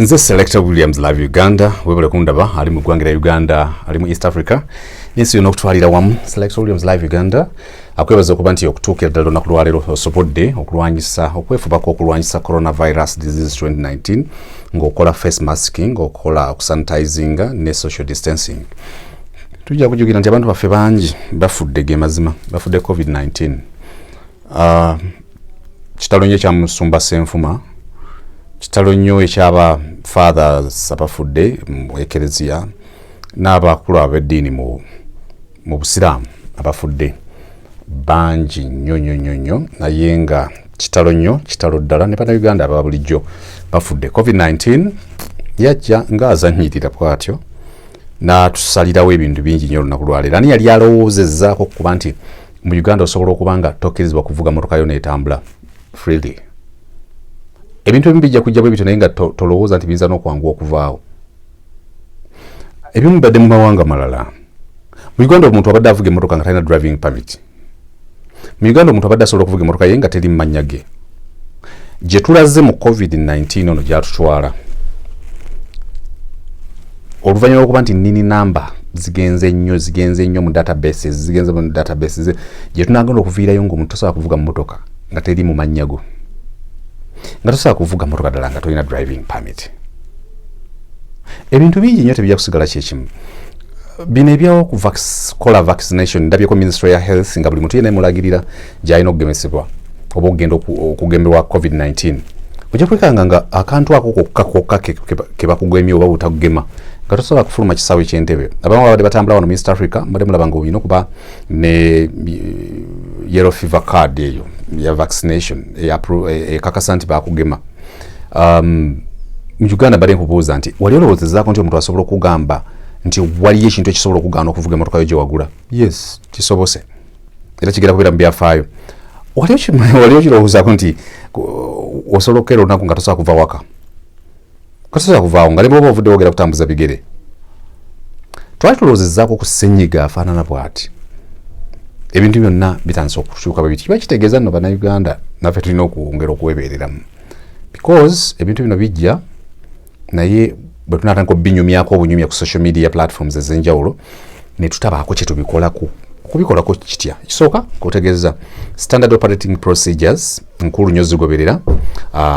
Nze Selector Williams Live Uganda webale kundaba ali mu ggwanga Uganda ali mu East Africa nisi yonna okutwalira wamu. Selector Williams Live Uganda akwebaza okuba nti okutuukira ddala olunaku lwaleero osobodde okulwanyisa okwefubako okulwanyisa coronavirus disease 2019 ng'okola face masking, ng'okola okusanitizinga ne social distancing. Tujja kujugira nti abantu baffe bangi bafudde ge mazima, bafudde COVID-19. Kitalo nnyo kya Musumba Ssenfuma, kitalo nnyo ekyaba fathers abafudde mu ekereziya n'abakulu ab'eddiini mu busiraamu abafudde bangi nnyo naye nga kitalo nnyo kitalo ddala ne bannayuganda aba bulijjo bafudde. COVID-19 yajja ng'azannyirira bw'atyo n'atusalirawo ebintu bingi nnyo olunaku lwaleero. Ani yali alowoozezzaako kuba nti mu Uganda osobola okuba nga tokkirizibwa kuvuga motoka yo n'etambula freely? Ebintu ebimu bijja kujja bwe bityo naye nga tolowooza nti biyinza n'okwanguwa okuvaawo. Ebimu bibadde mu mawanga malala. Mu Uganda omuntu abadde avuga emmotoka nga talina driving permit. Mu Uganda omuntu abadde asobola okuvuga emmotoka ye nga teri mu mannya ge. Gye tulaze mu COVID-19 ono gyatutwala, oluvannyuma lw'okuba nti nnini namba zigenze nnyo mu databases, gye tunaagenda okuviirayo ng'omuntu tosobola kuvuga mu mmotoka nga teri mu mannya go, nga tosobola kuvuga mmotoka ddala nga tolina driving permit. Ebintu bingi nnyo tebijja kusigala kyekimu. Bino ebyawo kukola vaccination ndabyeko Ministry ya Health nga buli muntu yenna emulagirira gy'alina okugemesebwa oba okugenda okugemebwa COVID-19. Ojja kwekanga nga akantu ako kokka ke bakugemye oba butakugema nga tosobola kufuluma kisaawe ky'entebe. Abamu babadde batambula wano mu East Africa mbadde mulaba nga olina okuba ne yellow fever card eyo ya vaccination ekakasa nti bakugema. Mu Uganda badde nkubuuza nti wali olowoozezaako nti omuntu asobola okugamba nti waliyo ekintu ekisobola okugaana okuvuga emmotoka yo gye wagula? Yes, kisobose era kigenda kubeera mu byafaayo. Wali okirowoozaako nti osobola okukeera olunaku nga tosobola kuva waka, tosobola kuvaawo nga ne bw'oba ovudde wogera kutambuza bigere? Twali tulowoozezaako ku ssenyiga afaanana bw'ati. Ebintu byonna bitandise okukyuka bwe biti. Kiba kitegeeza nno bannayuganda naffe tulina okwongera okuwebeereramu, because ebintu bino bijja naye bwe tunaatandika obinyumyako obunyumya ku social media platforms ez'enjawulo ne tutabaako kye tubikolako. Kubikolako kitya? Kisooka kutegeeza standard operating procedures nkulu nnyo zigoberera,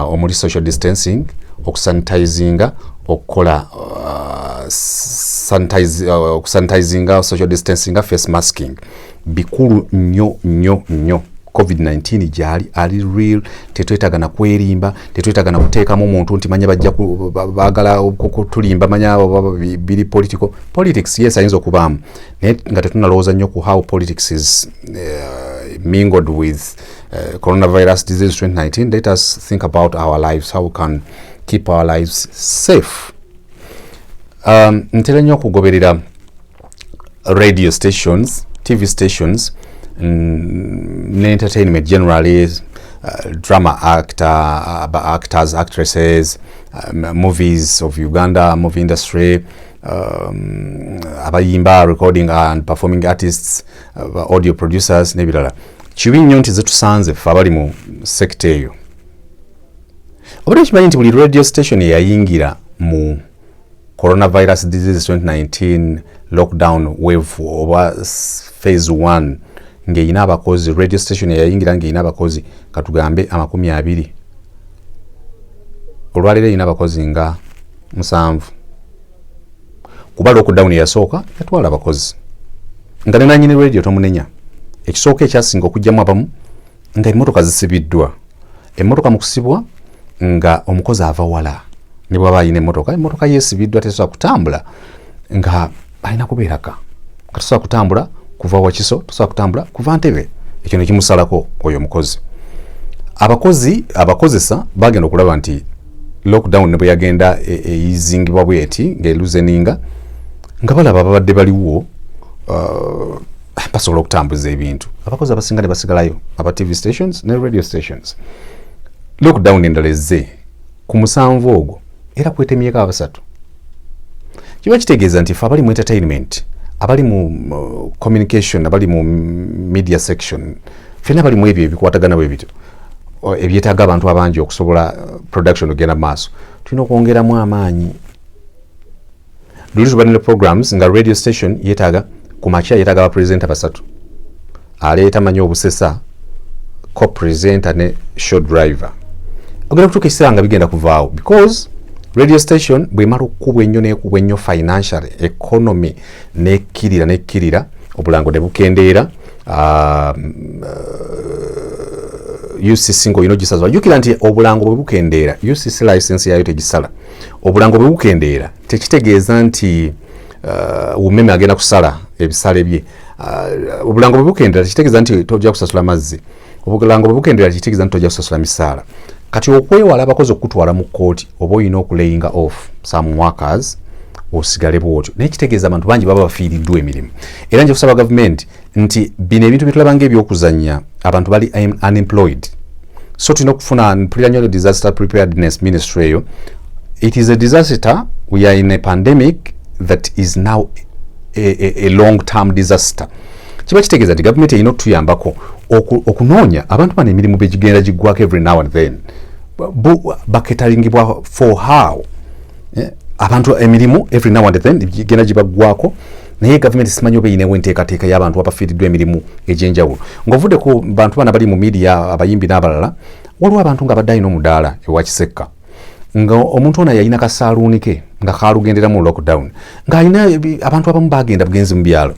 omuli social distancing, okusanitizinga, okukola okusanitizinga, social distancing, face masking, bikulu nnyo. COVID-19 gyali ali real, tetwetaaga na kwerimba, tetwetaaga na kuteekamu omuntu nti manya bajja baagala okutulimba, manya biri politics. Yes, ayinza okubaamu naye nga tetunalowooza nnyo ku how politics is mingled with coronavirus disease 2019. Let us think about our lives, how we can keep our lives safe. Ntera nnyo okugoberera radio stations, TV stations, entertainment generally, drama actors, actresses, movies of Uganda, movie industry, abayimba, recording and performing artists, audio producers n'ebirala. Kibi nnyo nti zetusanze ffe abali mu sekita eyo. Obadde kimanyi nti buli radio station eyayingira mu coronavirus disease 2019 lockdown wave oba phase 1 ng'eyina abakozi, radio station eyayingira ng'eyina abakozi katugambe 20, olwaleero eyina abakozi nga 7. Kuba lockdown yasooka yatwala abakozi nga ne nannyini radio tomunenya. Ekisooka ekyasinga okugyamu abamu nga emmotoka zisibiddwa, emmotoka mu kusibwa nga omukozi ava wala ne bw'aba ayina emmotoka yeesibiddwa, tesobola kutambula nga alina kubeeraka, nga tosobola kutambula kuva Wakiso, tosobola kutambula kuva Ntebe. Ekyo ne kimusalako oyo omukozi. Abakozesa bagenda okulaba nti lockdown ne bwe yagenda eyizingibwa bweti ng'eluzeninga nga balaba ababadde baliwo basobola okutambuza ebintu. Abakozi abasinga ne basigalayo, aba TV stations ne radio stations. Lockdown endala ezze ku 7 ogwo era kwetemyeko 3. Kiba kitegeeza nti ffe abali mu entertainment, abali mu communication, abali mu media section, ffenna bali mu ebyo ebikwatagana bwe bityo. ebyetaaga abantu abangi okusobola production ogenda maaso tulina okwongeramu amaanyi. Luli tubalina programs nga radio station yetaaga ku makya yetaaga abapresenta basatu aleeta manyi obusesa co-presenter ne show driver. Ogenda kutuuka ekiseera nga bigenda kuvaawo because radio station bwemala okukubwa ennyo n'ekubwa ennyo financial economy nekkirira obulango ne bukendeera UCC ngo ino gisazwa jukira nti obulango bwe bukendeera UCC license yayo tegisala. Obulango bwe bukendeera tekitegeeza nti umeme agenda kusala ebisale bye. Obulango bwe bukendeera tekitegeeza nti tojja kusasula mazzi. Obulango bwe bukendeera tekitegeeza nti tojja kusasula misaala. Kati okwewala abakozi okutwala mu kooti oba olina okulayinga off some workers osigale bwotyo nekitegeeza abantu bangi baba bafiiriddwa emirimu. Era nje kusaba government nti bino ebintu bitulaba ng'ebyokuzannya abantu bali unemployed. So tulina okufuna mpulira nnyo disaster preparedness ministry eyo. It is a disaster. We are in a pandemic that is now a long-term disaster. Kiba kitegeeza nti government erina okutuyambako okunoonya abantu bano emirimu begigenda giggwako every now and then. Baketalingibwa for how abantu emirimu every now and then gigenda gibaggwako naye government simanyi oba eyinewo enteekateeka y'abantu abafiiriddwa emirimu egy'enjawulo. Ng'ovudde ku bantu bana bali mu media abayimbi n'abalala waliwo abantu nga badde alina omudaala ewa Kisekka nga omuntu ono yalina kasaaluuni ke nga kaalugendera mu lockdown ng'alina abantu abamu bagenda bugenzi mu byalo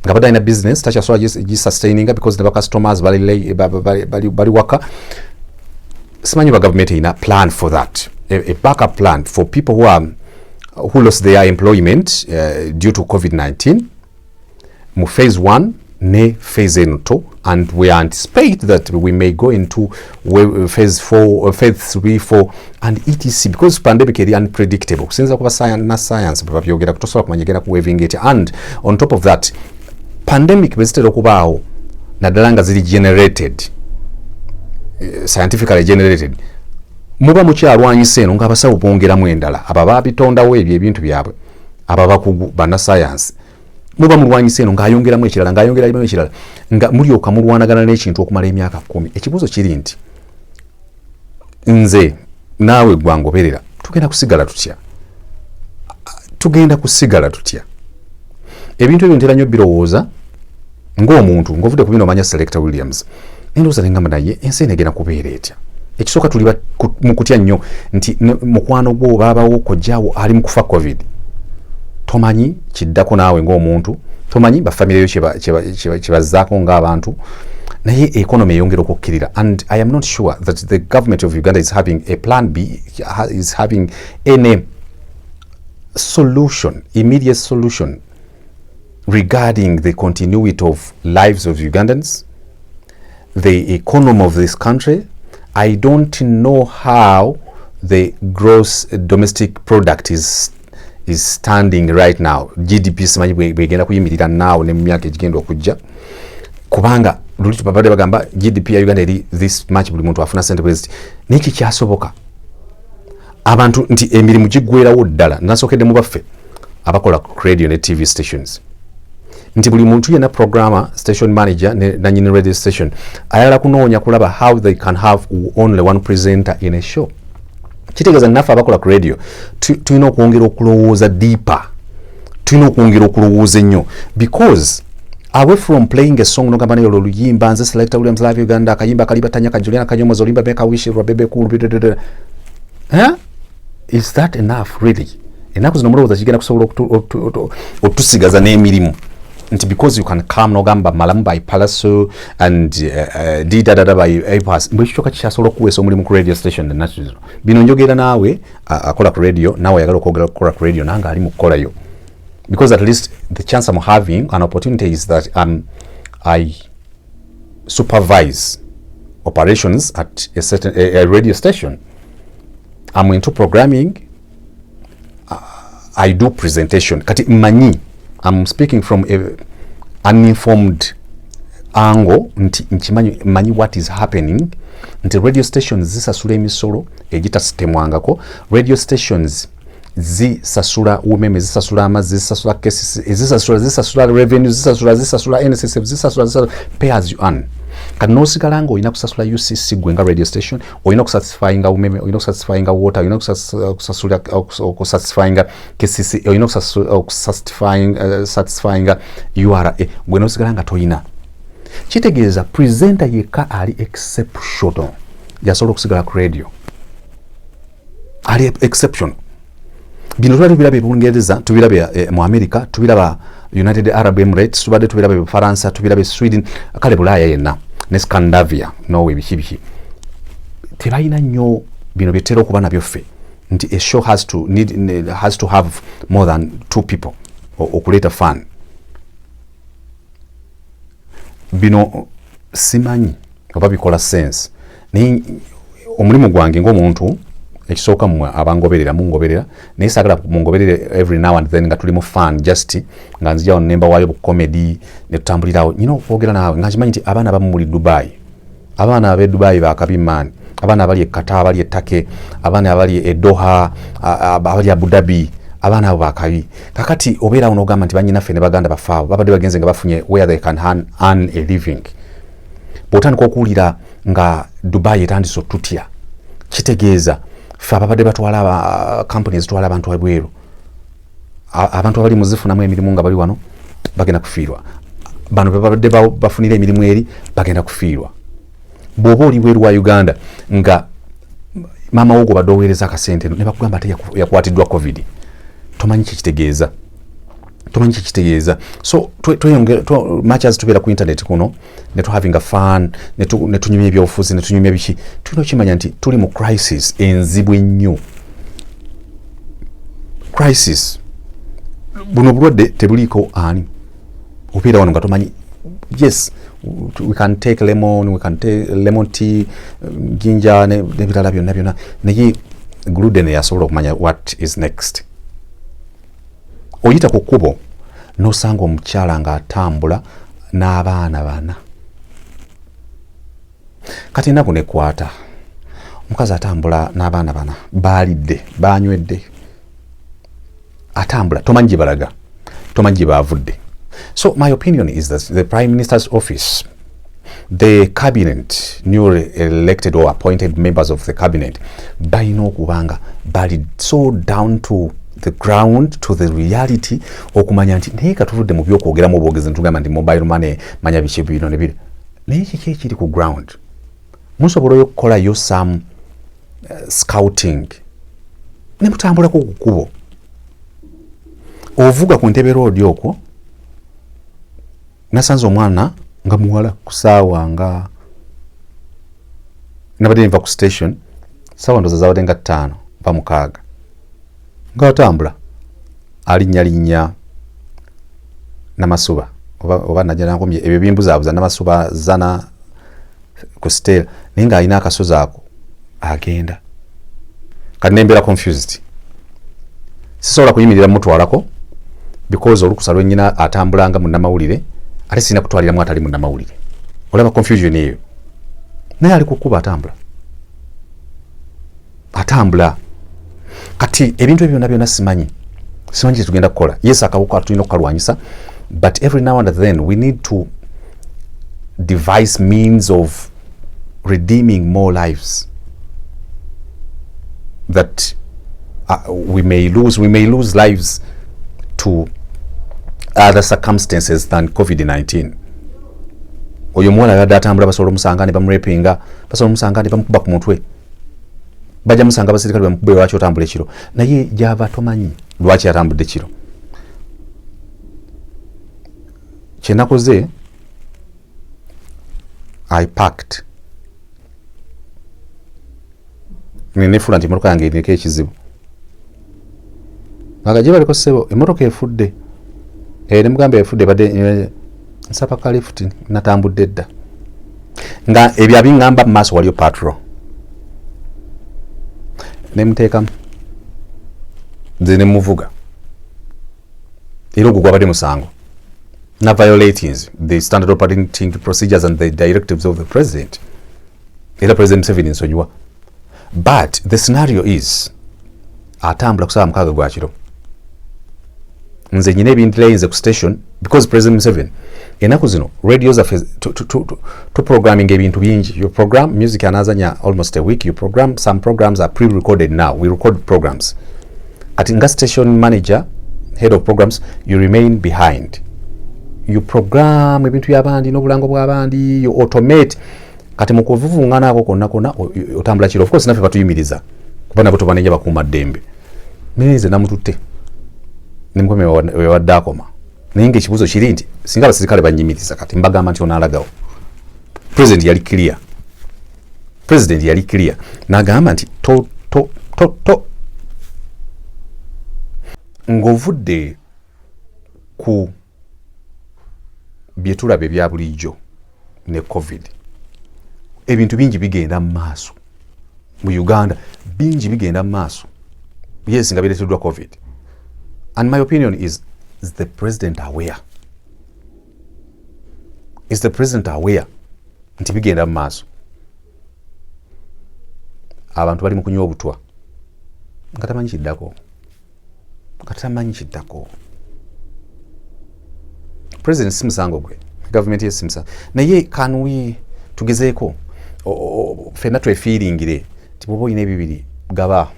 nga badde alina business takyasobola gisustaininga because ne bacustomers bali waka. Simanyi oba government erina plan for that, a backup plan for people who lost their employment due to COVID-19 mu phase 1 ne phase 2 and we anticipate that we may go into phase 4 phase 3 4 and etc because pandemic is unpredictable kusinza kuba science babyogera kutosobola kumanya genda kuwaving it and on top of that pandemic bezitera okubaawo naddala nga ziri generated scientifically generated muba mukyalwanyisa eno ng'abasawo bongeramu endala aba babitondawo ebyo ebintu byabwe aba bakugu bana science muba mulwanyisa eno ng'ayongeramu ekirala nga mulyoka mulwanagana n'ekintu okumala emyaka 10. Ekibuuzo kiri nti nze naawe gwangoberera tugenda kusigala tutya ebintu ebyo ntera nnyo birowooza ng'omuntu ng'ovudde ku bino omanya Selector Williams endowooza nengamba naye ensi enegenda kubeera etya. Ekisooka tuli mu kutya nnyo nti mukwano gwo baabawo kojjaawo ali mu kufa covid tomanyi kiddako naawe ng'omuntu tomanyi bafamire yo kyebazzaako ng'abantu naye economy eyongera okukkirira and I am not sure that the government of Uganda is having a plan B, is having any solution, immediate solution regarding the continuity of lives of Ugandans, the economy of this country. I don't know how the gross domestic product is standing right now. GDP simanyi bwegenda kuyimirira naawo ne mu myaka egigenda okujja kubanga luli tupapade bagamba GDP ya Uganda eri this much buli muntu afuna sente bwezi niki kyasoboka abantu nti emirimu giggweerawo ddala nasookedde mu baffe abakola radio ne TV stations nti buli muntu yena programmer station manager na nyini radio station ayala kunoonya kulaba how they can have only one presenter in a show. Kitegeeza naffe abakola ku radio tulina okwongera okulowooza deeper, tulina okwongera okulowooza ennyo because away from playing a song nogamba nayo oluyimba nze Selector Williams Live Uganda akayimba kalibatanya kajuliana kanyomoza olimba beka wishi rwa bebe cool is that enough really? Enaku zino mulowooza kigenda kusobola otusigaza n'emirimu nti because you can come nogamba malamu by palaso and didadada by apas mbwe kichoka kyasobola okuweesa omulimu ku radio station national bino njogera naawe akola ku radio naawe ayagala okukola ku radio nanga ali mu kukolayo because at least the chance I'm having an opportunity is that I supervise operations at a certain a radio station. I'm into programming. I do presentation. Kati mmanyi I'm speaking from a uninformed angle nti manyi what is happening nti radio stations zisasula emisolo egitasitemwangako, radio stations zisasula umeme, zisasula amazzi, zisasula cases, zisasula revenue, zisasula NSSF, zisasula pay as you earn. kati n'osigala nga olina kusasula UCC gwe nga radio station, olina okusatisfyinga umeme, olina okusatisfyinga water, olina okusatisfyinga KCC, olina okusatisfyinga URA, gwe n'osigala nga toyina. Kitegeeza presenter yekka ali exceptional yasobola okusigala ku radio, ali exceptional. Bino twali tubiraba e Bungereza, tubiraba mu America, tubiraba United Arab Emirates, tubadde tubiraba e Faransa, tubiraba e Sweden, kale Bulaaya yenna ne Scandinavia, Norway, biki tebalina nnyo bino byetera okuba nabyo ffe nti a show has to have more than 2 people okuleeta fan. Bino simanyi oba bikola sense, naye omulimu gwange ng'omuntu ekisooka mmwe abangoberera mungoberera, naye saagala mungoberere every now and then nga tuli mu fan just nga nzija nemba waayo bu comedy ne tutambulirawo nyina okwogera naawe nga nkimanyi nti abaana abamu muli Dubai, abaana ab'e Dubai bakabimaani, abaana abali e Qatar, abali e Turkey, abaana abali e Doha, abali Abu Dhabi, abaana abo bakabi. Kakati obeera onogamba nti bannyinaffe ne baganda bafaawo babadde bagenze nga bafunye where they can earn a living. Bw'otandika okuwulira nga Dubai etandise tutya, kitegeeza ffe ababadde batwala companies twala abantu abweru, abantu abali muzifunamu emirimu nga bali wano bagenda kufiirwa, bano babadde bafunira emirimu eri bagenda kufiirwa. Bw'oba oli bweru wa Uganda nga maama wo gobadde oweereza akasente ne bakugamba ate yakwatiddwa COVID, tomanyi kitegeeza, tomanyi kitegeeza. So much as tubeera ku internet kuno ne tu having a fun ne tunyumya ebyobufuzi ne tunyumya biki, tulina okimanya nti tuli mu crisis enzibu ennyo. Crisis buno bulwadde tebuliiko ani obeera wano nga tomanyi. Yes, we can take lemon, we can take lemon tea, ginger nebirala byonna naye gluten yasobola okumanya what is next. Oyita ku kkubo n'osanga omukyala ng'atambula n'abaana bana. Kati ennaku nekwata omukazi atambula n'abaana bana, baalidde banywedde, atambula tomanyi gye balaga, tomanyi gye baavudde. So my opinion is that the Prime Minister's office, the cabinet, newly elected or appointed members of the cabinet, balina okubanga bali so down to the ground, to the reality, okumanya nti naye katuvudde mu byokwogeramu obwogezi ntugamba nti mobile money manya biki bino nebiri, naye kiki ekiri ku ground. Musobola okukolayo some scouting ne mutambulako ku kkubo, ovuga ku Ntebe road okwo nasanze omwana nga muwala ku ssaawa nga nabadde nva ku station ssaawa ndoza zabadde nga 5 oba 6 ng'atambula alinnyalinnya Namasuba oba najja nankomye ebyo bimbuzaabuza Namasuba zana ku Stella naye ng'alina akasozi ako agenda. Kati nembeera confused, sisobola kuyimirira mutwalako because olukusa lwennyina atambulanga munnamawulire ate sina kutwaliramu atali munnamawulire. Olaba confusion eyo, naye ali kukuba atambula. Kati ebintu ebyo byonna simanyi kye tugenda kukola. Yes, akawuka tulina okukalwanyisa, but every now and then we need to devise means of redeeming more lives that we may lose lives to other circumstances than COVID-19. Oyo muwala yadde atambula basobola omusanga ne bamurepinga, basobola omusanga ne bamukuba ku mutwe, bajja musanga abasirikale bamukube lwaki otambula ekiro, naye gyava tomanyi lwaki atambudde ekiro. Kye nakoze, I packed nenefuula nti emmotoka yange eriko ekizibu, nga gye baliko ssebo emmotoka efudde, ne mugamba efudde badde nsapa ka lift natambudde dda, nga ebyo abiŋŋamba mu maaso waliyo patrol ne muteekamu nze ne muvuga, era ogwo gwabadde musango na violating the standard operating procedures and the directives of the president. Era President Museveni nsonyiwa, but the scenario is atambula ku ssaawa 6 gwa kiro, nze nyina ebintu layinze ku station because President Museveni enaku zino radio zaffe to programming ebintu bingi. You program music anazanya almost a week. You program some programs are pre-recorded now. We record programs. At nga station manager, head of programs, you remain behind. You program ebintu by'abandi n'obulango bw'abandi, you automate. Kati mu kuvuvungana ako konna otambula kiro. Of course naffe batuyimiriza kuba nabo tubanenya bakuuma ddembe. Nze namututte nimukome wewadde akoma naye ng'ekibuuzo kiri nti singa abasirikale banyimiriza kati mbagamba nti onaalagawo. President yali clear n'agamba nti to ng'ovudde ku bye tulaba ebya bulijjo ne covid, ebintu bingi bigenda mu maaso mu Uganda, bingi bigenda mu maaso. Yes, nga bireeteddwa covid. And my opinion is the president aware? Is the president aware nti bigenda mu maaso? Abantu bali mu kunywa obutwa nga tamanyi kiddako. President si musango gwe, government ye si musango. Naye can tugezeeko ffenna twefiiringire nti bw'oba olina ebibiri gaba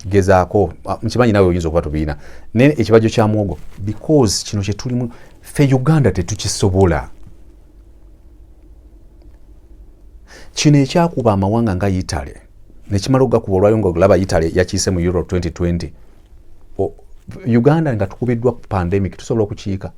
gezaako, nkimanyi naawe oyinza okuba tobiina naye ekibajjo kya mwogo, because kino kye tulimu ffe Uganda tetukisobola. Kino ekyakuba amawanga nga Italy nekimala okugakuba olwayo nga olaba Italy yakiise mu Euro 2020, Uganda nga tukubiddwa pandemic tusobola okukiika.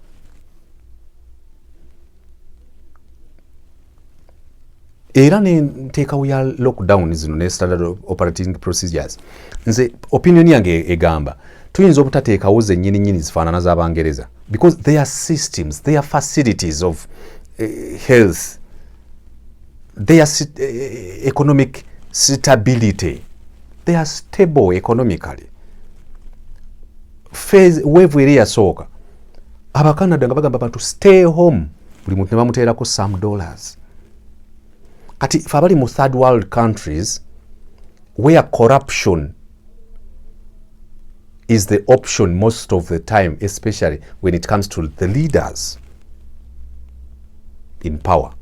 Era n'enteekawo ya lockdown zino ne standard operating procedures, nze opinion yange egamba tuyinza obutateekawo zennyini zifaanana z'Abangereza, because their systems, their facilities of health, their economic stability, they are stable economically. Wave eri yasooka Abacanada nga bagamba abantu stay home, buli muntu ne bamuteerako some dollars. Kati fe abali mu third world countries where corruption is the option most of the time, especially when it comes to the leaders in power,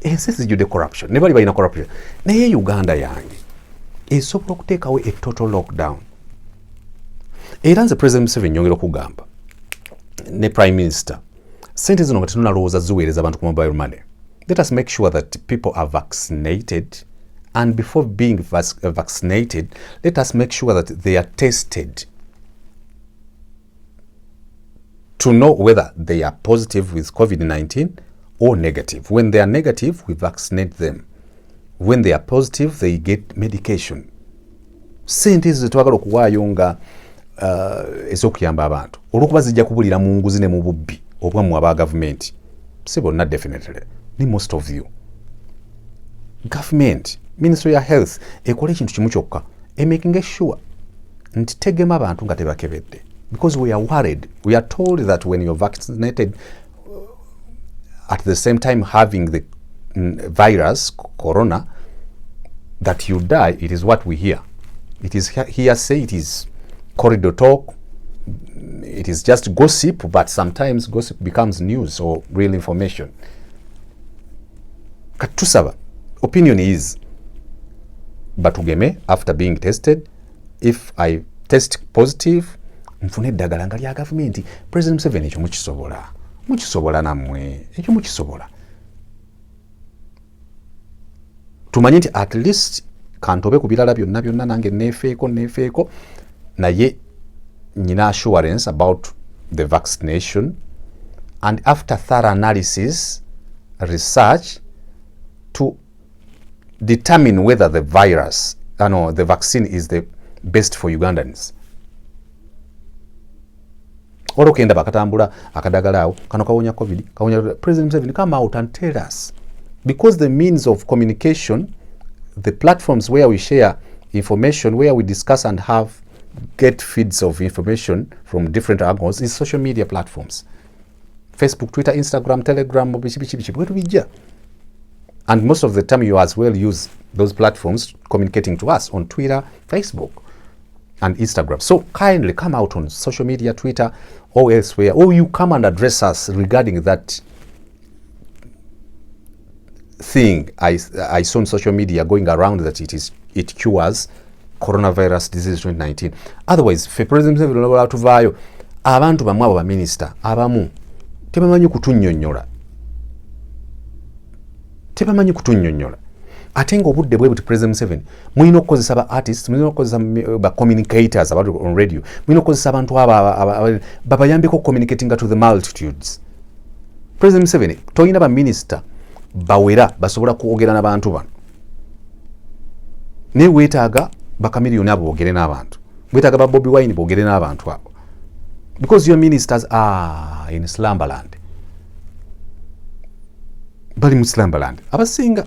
ensi zijjudde corruption, ne bali balina corruption. Naye Uganda yange esobola okuteekawo a total lockdown. Era nze President Museveni nyongera okugamba ne Prime Minister, sente zino nga tenunalowooza ziweereza abantu ku mobile money. Let us make sure that people are vaccinated, and before being vaccinated, let us make sure that they are tested to know whether they are positive with COVID-19 or negative. When they are negative, we vaccinate them. When they are positive, they get medication. Sente ezo zetwagala okuwaayo nga ez'okuyamba abantu olw'okuba zijja kubulira mu nguzi ne mu bubbi obwammwe aba gavumenti, si bonna definitely, ni most of you. Government, Ministry ya Health ekole ekintu kimu kyokka, making sure nti tegema abantu nga tebakebedde, because we are worried. We are told that when you're vaccinated, at the same time having the virus, corona, that you die. It is what we hear. It is hearsay, it is corridor talk, it is just gossip, but sometimes gossip becomes news or real information. Katusaba, opinion is, batugeme after being tested. If I test positive, nfune eddagala nga lya gavumenti. President Museveni ekyo mukisobola nammwe, ekyo mukisobola. Tumanye nti at least kantobe ku birala byonna nange neefeeko naye nyina assurance about the vaccination, and after thorough analysis, research to determine whether the the vaccine is the best for Ugandans. Oro kenda bakatambula akadagala awo kano kawonya covid kawonya. President Museveni, come out and tell us, because the means of communication, the platforms where we share information, where we discuss and get feeds of information from different angles, is social media platforms. Facebook, Twitter, Instagram, Telegram, bijja. And most of the time you as well use those platforms communicating to us on Twitter, Facebook. and Instagram. So kindly come out on social media, Twitter or elsewhere, or you come and address us regarding that thing I saw on social media going around that it cures coronavirus disease 2019. Otherwise, for President Museveni tuvaayo abantu bamwe abo baminister abamu tebamanyi kutunnyonnyola ate ng'obudde bwe buti President Museveni mulina okukozesa ba artists, mulina okukozesa ba communicators abantu on radio, mulina okukozesa abantu babayambeko communicating to the multitudes. President Museveni toyina ba minister bawera basobola kwogera n'abantu bano, ne weetaaga bakamiliyoni abo boogere n'abantu, weetaaga ba Bobi Wine boogere n'abantu abo, because your ministers are in slumberland, bali mu slumberland abasinga,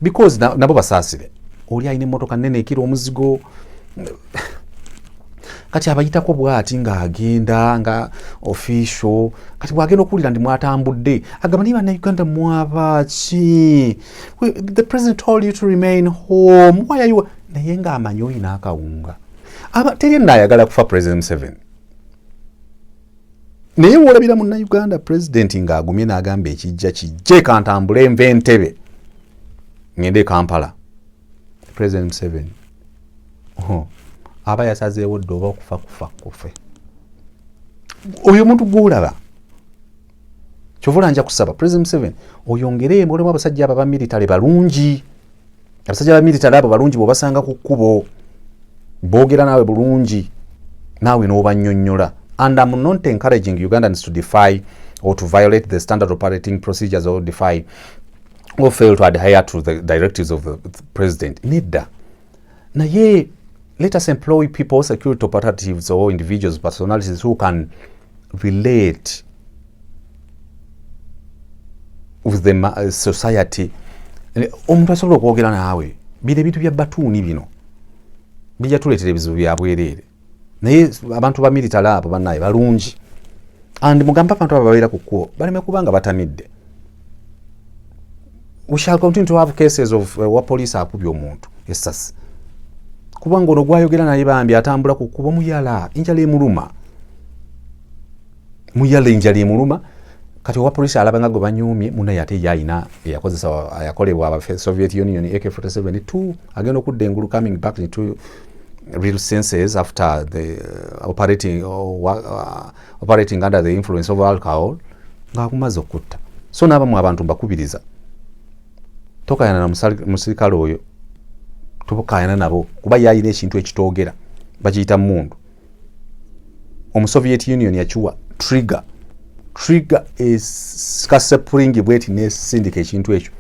because nabo basaasire. Oli ayina emmotoka nnene ekira omuzigo kati abayitako bwati ng'agenda nga official, kati bwagenda okuwulira ndi mwatambudde agamba niba na Uganda mwabaki, the president told you to remain home, why are you, naye ng'amanyi oyina akawunga. Teri nayagala kufa President Museveni, naye woolabira munnayuganda president ng'agumye n'agamba ekijja kijje kantambule nve Entebbe ngende Kampala. President Museveni aba yasazeewo dde oba okufa kufe. Oyo omuntu gw'olaba kyovula nja kusaba President Museveni oyongereemu, olemu abasajja abo abamilitale balungi, abasajja abamilitale abo balungi bw'obasanga ku kkubo boogera naawe bulungi naawe n'obannyonnyola. And I'm not encouraging Ugandans to defy or to violate the standard operating procedures or defy or fail to adhere to the directives of the president. Nedda. Naye let us employ people, security operatives or individuals, personalities who can relate with the society. Omuntu asobola okwogera naawe bino ebintu bya batuuni bino bijja tuleetera ebizibu bya bwereere, naye abantu ba military abo bannaye balungi, and mugamba abantu abo babeera ku kkubo baleme kubanga batamidde. We shall continue to have cases of wa police akubye omuntu essasi kubanga ono gwayogera naye bambi atambula ku kkubo muyala enjala emuluma, kati owa police alaba nga gwe banyumye munaye ate yayina eyakozesa yakolebwa aba Soviet Union AK-47 agenda okudda engulu coming back into real senses after the operating under the influence of alcohol ng'akumaze okutta. So n'abamu abantu mbakubiriza tokayana na musirikale oyo, tubukayana nabo kuba yayina ekintu ekitoogera bakiyita mundu. Soviet Union yakiwa trigger kasepulingi bweti nesindika ekintu ekyo,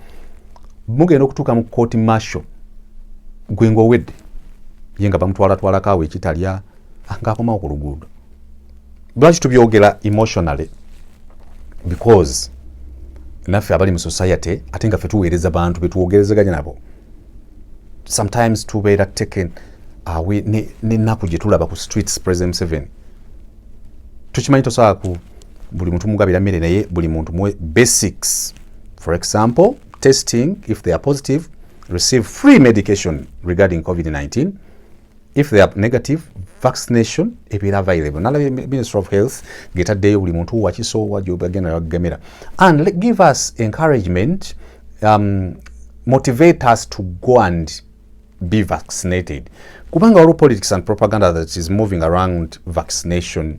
mugenda okutuuka mu court martial gwenga owedde yenga bamutwalatwalako awo ekitalya ng'akomawo ku luguudo. Lwaki tubyogera emotionally? Because naffe abali mu society ate nga ffe tuweereza bantu betuwogerezeganya nabo, sometimes tubeera taken away n'ennaku gye tulaba ku streets. President Museveni tukimanyi tosobola ku buli muntu mugabira mmere, naye buli muntu muwe basics. For example, testing, if they are positive, receive free medication regarding COVID-19. If they are negative, vaccination ebeera available. Nalabye Minister of Health getaddeyo buli muntu wakisowa gy'obagenda bagemera. And give us encouragement, motivate us to go and be vaccinated. Kubanga waliwo politics and propaganda that is moving around vaccination.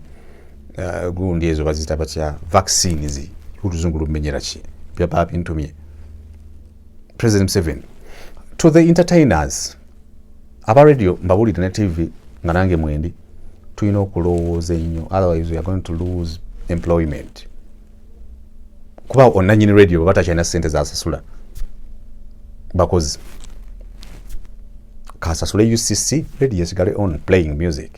Gundi ezo bazita batya vaccines kutuzungulu menyera ki byaba bintumye. President Museveni to the entertainers aba radio mbabulira ne TV nga nange mwendi tulina okulowooza ennyo, otherwise we are going to lose employment. Kuba onnanyini radio batakyalina ssente zasasula bakozi kasasule UCC radio esigale on playing music.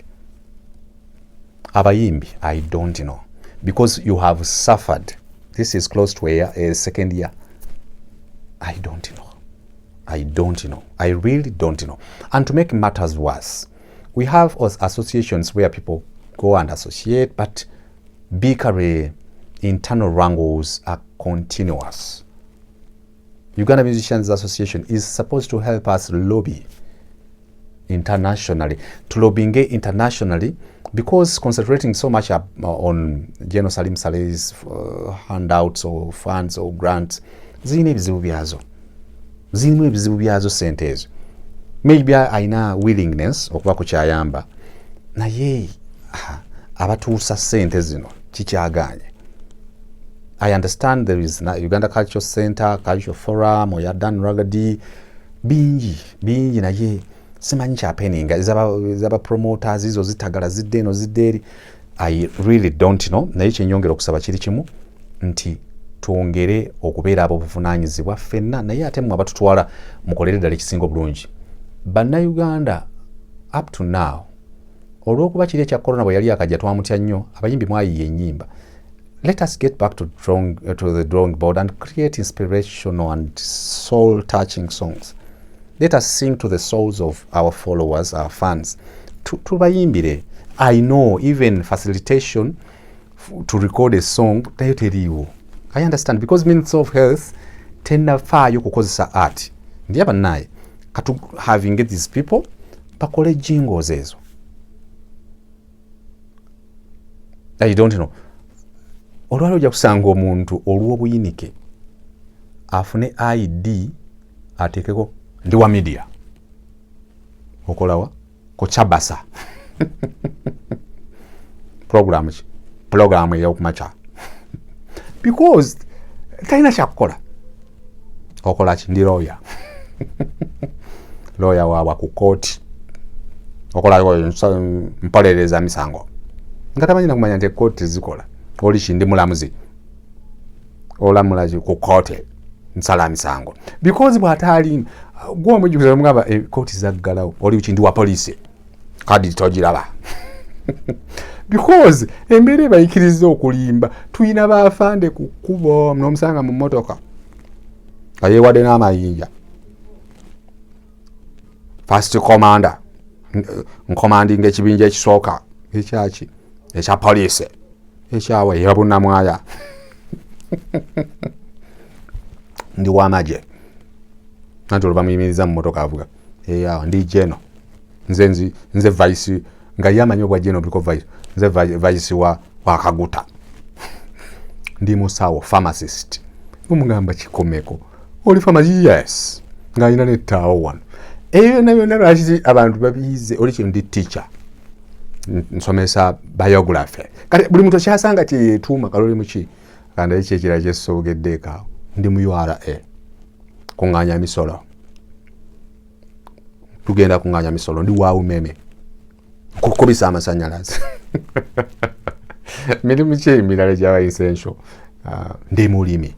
Abayimbi, I don't know, because you have suffered. This is close to a second year. I don't know. I really don't know. And to make matters worse, we have associations where people go and associate, but bigger internal wrangles are continuous. Uganda Musicians Association is supposed to help us lobby internationally, tulobinge internationally, because concentrating so much on General Salim Saleh's handouts or funds or grants, zirina ebizibu byazo sente ezo. Maybe aina willingness okuba kukyayamba, naye abatuusa sente zino kikyaganye. I understand there is Uganda Cultural Center, Cultural Forum, Oyadan Ragadi, bingi naye simanyi kyapeninga zaba promoters izo zitagala zidde eno zidde. I really don't know. Naye kyenyongera okusaba kiri kimu nti twongere okubeera ab'obuvunaanyizibwa ffenna, naye ate mmwe abatutwala mukolere ddala ekisinga obulungi. Bannayuganda up to now, olw'okuba kiri ekya corona bwe yali akajja twamutya nnyo, abayimbi mwayiye ennyimba. Let us get back to the drawing board and create inspirational and soul-touching songs. Let us sing to the souls of our followers, our fans. Tubayimbire. I know even facilitation to record a song tayo teriiwo. I understand, because Ministry of Health tennafaayo kukozesa art. Ndiye bannaye katu having these people bakole jingles ezo. I don't know. Olwali ojja kusanga omuntu olw'obuyinike afune ID ateekeko ndi wa media okolawa ko Chabasa program ey'okumaca because talina kyakukola okola ki ndi lawyer waabwa ku kooti okola mpolereza misango nga tamanyi nakumanya nti kooti zikola oli kindi mulamuzi olamula ku kooti nsala misango because bw'ataali gw'omujjukiza mugamba kooti zaggalawo oli kindi wa poliisi kadi togiraba because embeera ebayikiriza okulimba tuyina baafande ku kkubo n'omusanga mu mmotoka ayeewadde n'amayinja first commander nkomandinga ekibinja ekisooka ekyaki ekya poliisi ekyawe yabunamwaya ndi w'amagye nanti olubamuyimiriza mu mmotoka avuga eyawo ndi jeno nze vice nga yamanyi obwa jeno buliko vice nze vice wa Kaguta ndi musawo pharmacist omugamba kikomeko oli pharmacy yes nga alina nettaawo wano eyo nabyonna lwaki abantu babiyize oli kino ndi teacher nsomesa biography kati buli muntu kyasanga kyeyetuuma kaloli muki kandi ekyekira kyesogeddeeko awo ndi mu URA kuŋŋaanya misolo tugenda kuŋŋaanya misolo ndi wa umeme kukubisa amasannyalaze mirimu ki emirala gyaba essential ndi mulimi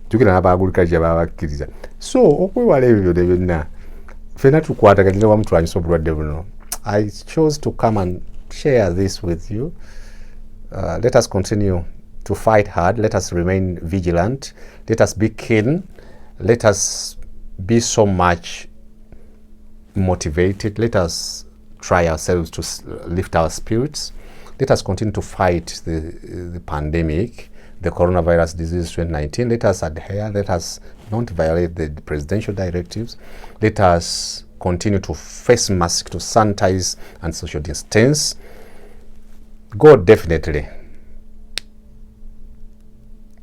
jukira n'abaagulikazi baba bakkiriza so okwewala ebyo byonna ffenna tukwataganyira wamu tulwanyisa obulwadde buno. I chose to come and share this with you. Let us continue to fight hard. Let us remain vigilant. Let us be keen. Let us be so much motivated. Let us try ourselves to lift our spirits. Let us continue to fight the pandemic, the coronavirus disease 2019. Let us adhere. Let us not violate the presidential directives. Let us continue to face mask, to sanitize and social distance. God definitely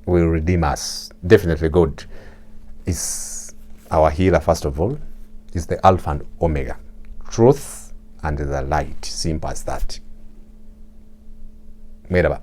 will redeem us. Definitely God is our healer, first of all, is the Alpha and Omega, truth and the light, simple as that. Merhaba.